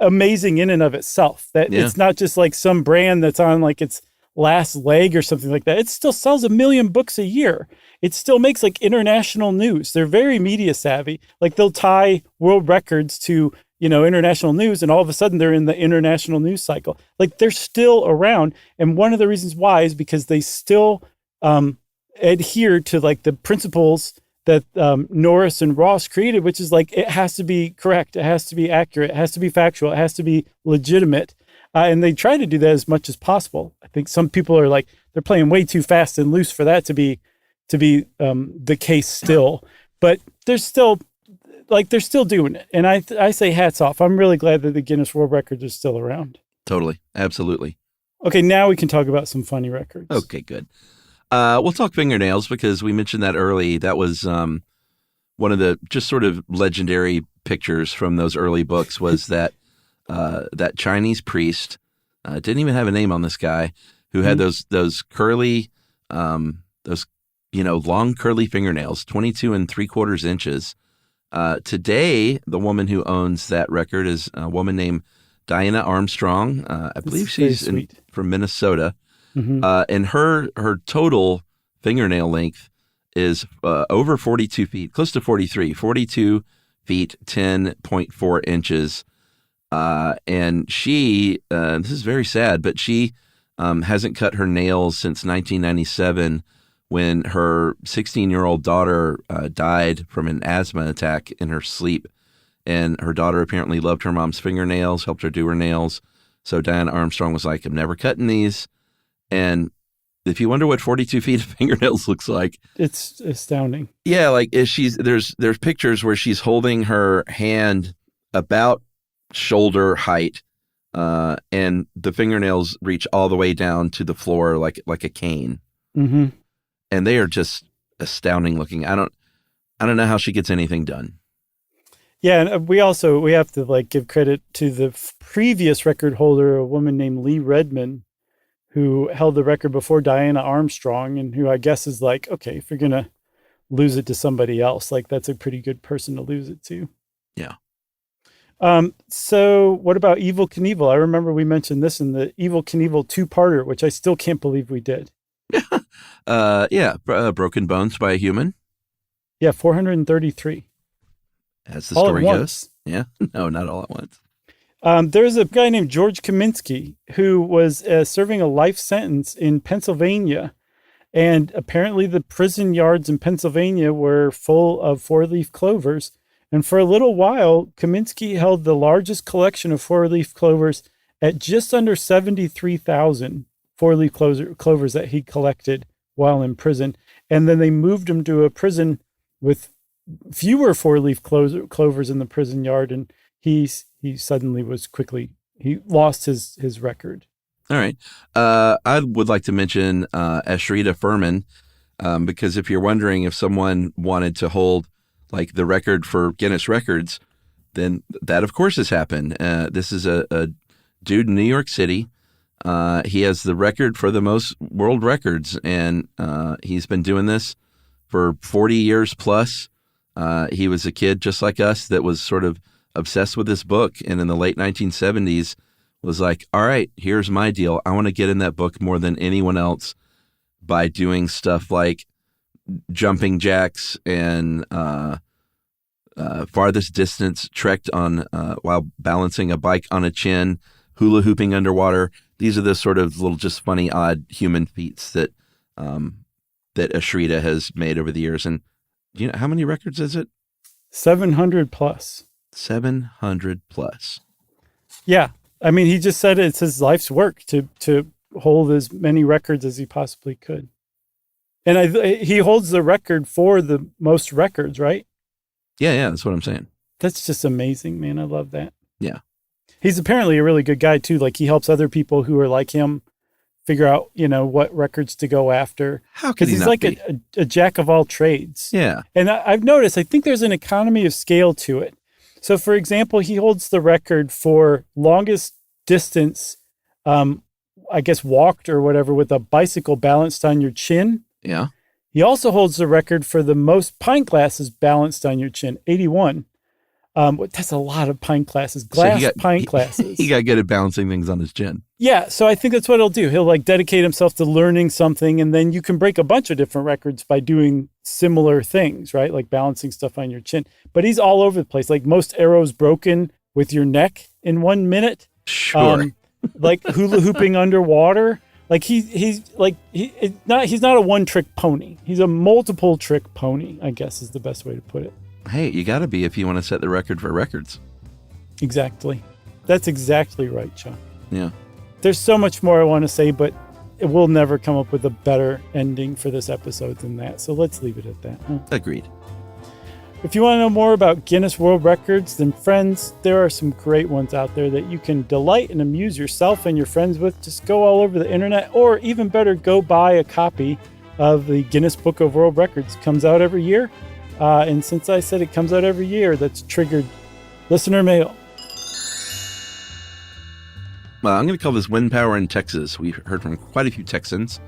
amazing in and of itself. That it's not just like some brand that's on like its last leg or something like that. It still sells 1 million books a year. It still makes like international news. They're very media savvy. Like they'll tie world records to, international news, and all of a sudden they're in the international news cycle. Like they're still around. And one of the reasons why is because they still adhere to like the principles that Norris and Ross created, which is like, it has to be correct. It has to be accurate. It has to be factual. It has to be legitimate. And they try to do that as much as possible. I think some people are like, they're playing way too fast and loose for that to be the case still, but they're still doing it. And I say hats off. I'm really glad that the Guinness World Records are still around. Totally. Absolutely. Okay. Now we can talk about some funny records. Okay, good. We'll talk fingernails because we mentioned that early. That was one of the just sort of legendary pictures from those early books was that that Chinese priest, didn't even have a name on this guy, who had those curly, long curly fingernails, 22 3/4 inches. Today, the woman who owns that record is a woman named Diana Armstrong. I believe she's from Minnesota. And her total fingernail length is over 42 feet, close to 42 feet, 10.4 inches. And she, this is very sad, but she hasn't cut her nails since 1997 when her 16-year-old daughter died from an asthma attack in her sleep. And her daughter apparently loved her mom's fingernails, helped her do her nails. So Diana Armstrong was like, I'm never cutting these. And if you wonder what 42 feet of fingernails looks like, it's astounding. Yeah, like there's pictures where she's holding her hand about shoulder height, and the fingernails reach all the way down to the floor like a cane. Mm-hmm. And they are just astounding looking. I don't know how she gets anything done. Yeah, and we have to like give credit to the previous record holder, a woman named Lee Redman, who held the record before Diana Armstrong, and who I guess is like, okay, if you're going to lose it to somebody else, like that's a pretty good person to lose it to. Yeah. So what about Evel Knievel? I remember we mentioned this in the Evel Knievel two-parter, which I still can't believe we did. Broken Bones by a Human. Yeah, 433. As the all story at goes. once. Yeah. No, not all at once. There's a guy named George Kaminsky who was serving a life sentence in Pennsylvania. And apparently the prison yards in Pennsylvania were full of four-leaf clovers. And for a little while, Kaminsky held the largest collection of four-leaf clovers at just under 73,000 four-leaf clovers that he collected while in prison. And then they moved him to a prison with fewer four-leaf clovers in the prison yard, and he suddenly he lost his record. All right. I would like to mention Ashrita Furman, because if you're wondering if someone wanted to hold like the record for Guinness records, then that of course has happened. This is a dude in New York City. He has the record for the most world records, and he's been doing this for 40 years plus. He was a kid just like us that was sort of obsessed with this book, and in the late 1970s was like, all right, here's my deal. I want to get in that book more than anyone else by doing stuff like jumping jacks and farthest distance trekked on while balancing a bike on a chin, hula hooping underwater. These are the sort of little just funny, odd human feats that Ashrita has made over the years. And you know, how many records is it? 700 plus. 700 plus. Yeah. I mean, he just said it's his life's work to hold as many records as he possibly could. And he holds the record for the most records, right? Yeah, that's what I'm saying. That's just amazing, man. I love that. Yeah. He's apparently a really good guy, too. Like, he helps other people who are like him figure out, what records to go after. How could he he's not like be? a jack of all trades. Yeah. And I've noticed, I think there's an economy of scale to it. So, for example, he holds the record for longest distance, I guess walked or whatever, with a bicycle balanced on your chin. Yeah. He also holds the record for the most pint glasses balanced on your chin, 81. That's a lot of pint glasses, pint glasses. He got good at balancing things on his chin. Yeah, so I think that's what he'll do. He'll like dedicate himself to learning something, and then you can break a bunch of different records by doing similar things, right? Like balancing stuff on your chin. But he's all over the place. Like most arrows broken with your neck in 1 minute. Sure. Like hula hooping underwater. Like he's not a one-trick pony. He's a multiple-trick pony, I guess is the best way to put it. Hey, you got to be if you want to set the record for records. Exactly. That's exactly right, Chuck. Yeah. There's so much more I want to say, but we'll never come up with a better ending for this episode than that. So let's leave it at that. Huh? Agreed. If you want to know more about Guinness World Records, then friends, there are some great ones out there that you can delight and amuse yourself and your friends with. Just go all over the internet, or even better, go buy a copy of the Guinness Book of World Records. It comes out every year. And since I said it comes out every year, that's triggered listener mail. Well, I'm going to call this Wind Power in Texas. We've heard from quite a few Texans.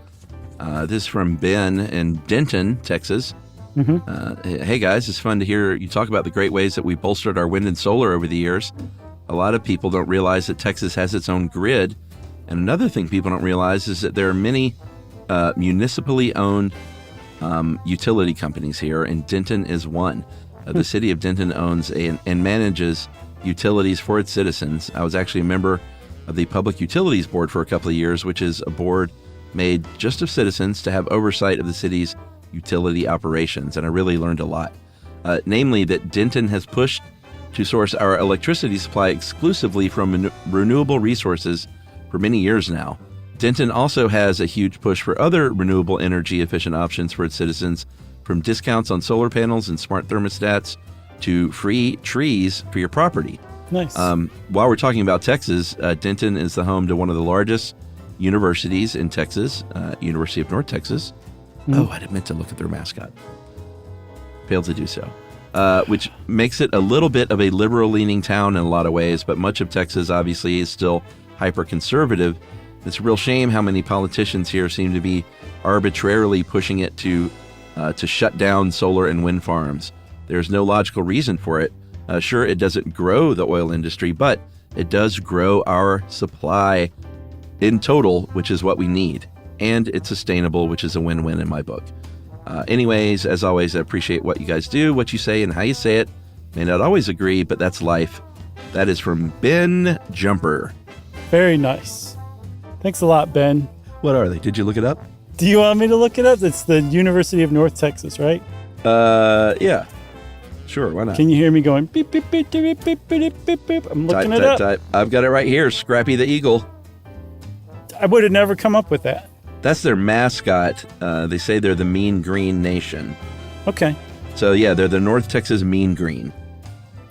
This is from Ben in Denton, Texas. Mm-hmm. Hey guys, it's fun to hear you talk about the great ways that we bolstered our wind and solar over the years. A lot of people don't realize that Texas has its own grid, And another thing people don't realize is that there are many municipally owned utility companies here, and Denton is one. The city of Denton owns and manages utilities for its citizens. I was actually a member of the Public Utilities Board for a couple of years, which is a board made just of citizens to have oversight of the city's utility operations, and I really learned a lot. Namely, that Denton has pushed to source our electricity supply exclusively from renewable resources for many years now. Denton also has a huge push for other renewable energy efficient options for its citizens, from discounts on solar panels and smart thermostats to free trees for your property. Nice. While we're talking about Texas, Denton is the home to one of the largest universities in Texas, University of North Texas. Oh, I meant to look at their mascot. Failed to do so. Which makes it a little bit of a liberal-leaning town in a lot of ways, but much of Texas obviously is still hyper-conservative. It's a real shame how many politicians here seem to be arbitrarily pushing it to shut down solar and wind farms. There's no logical reason for it. Sure, it doesn't grow the oil industry, but it does grow our supply in total, which is what we need. And it's sustainable, which is a win-win in my book. Anyways, as always, I appreciate what you guys do, what you say, and how you say it. May not always agree, but that's life. That is from Ben Jumper. Very nice. Thanks a lot, Ben. What are they? Did you look it up? Do you want me to look it up? It's the University of North Texas, right? Yeah. Sure, why not? Can you hear me going beep, beep, beep, beep, beep, beep, beep, beep? I'm looking it up. Type. I've got it right here, Scrappy the Eagle. I would have never come up with that. That's their mascot. They say they're the Mean Green Nation. Okay. So, yeah, they're the North Texas Mean Green.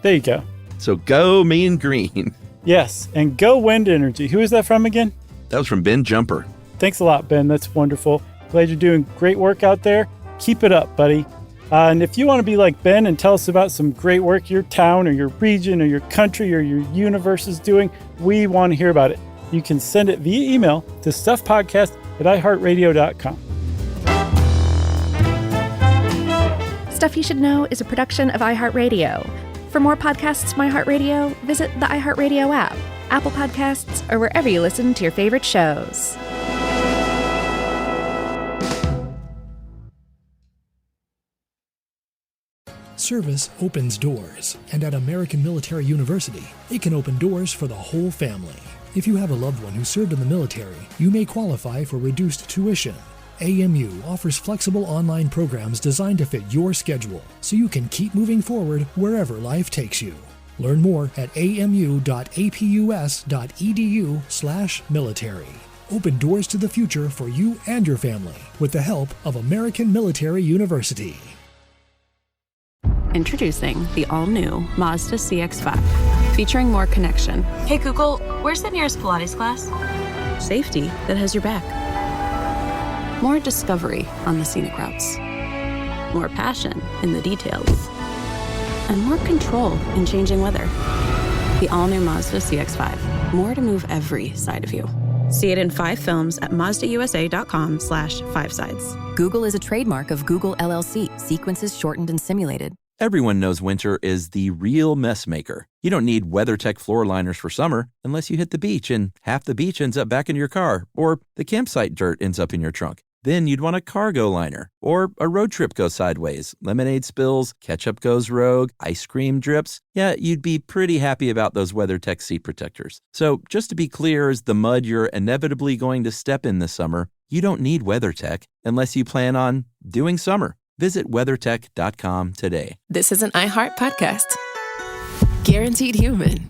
There you go. So, go Mean Green. Yes, and go wind energy. Who is that from again? That was from Ben Jumper. Thanks a lot, Ben. That's wonderful. Glad you're doing great work out there. Keep it up, buddy. And if you want to be like Ben and tell us about some great work your town or your region or your country or your universe is doing, we want to hear about it. You can send it via email to stuffpodcast@iheartradio.com. Stuff You Should Know is a production of iHeartRadio. For more podcasts from iHeartRadio, visit the iHeartRadio app, Apple Podcasts, or wherever you listen to your favorite shows. Service opens doors, and at American Military University, it can open doors for the whole family. If you have a loved one who served in the military, you may qualify for reduced tuition. AMU offers flexible online programs designed to fit your schedule, so you can keep moving forward wherever life takes you. Learn more at amu.apus.edu/military. Open doors to the future for you and your family with the help of American Military University. Introducing the all-new Mazda CX-5, featuring more connection, Hey Google, where's the nearest Pilates class? safety that has your back, more discovery on the scenic routes, more passion in the details, and more control in changing weather. The all-new Mazda CX-5, more to move every side of you. See it in 5 films at mazdausa.com/5sides. Google is a trademark of Google LLC. Sequences shortened and simulated. Everyone knows winter is the real mess maker. You don't need WeatherTech floor liners for summer unless you hit the beach and half the beach ends up back in your car, or the campsite dirt ends up in your trunk. Then you'd want a cargo liner, or a road trip goes sideways, lemonade spills, ketchup goes rogue, ice cream drips. Yeah, you'd be pretty happy about those WeatherTech seat protectors. So just to be clear, as the mud you're inevitably going to step in this summer, you don't need WeatherTech unless you plan on doing summer. Visit WeatherTech.com today. This is an iHeart podcast. Guaranteed human.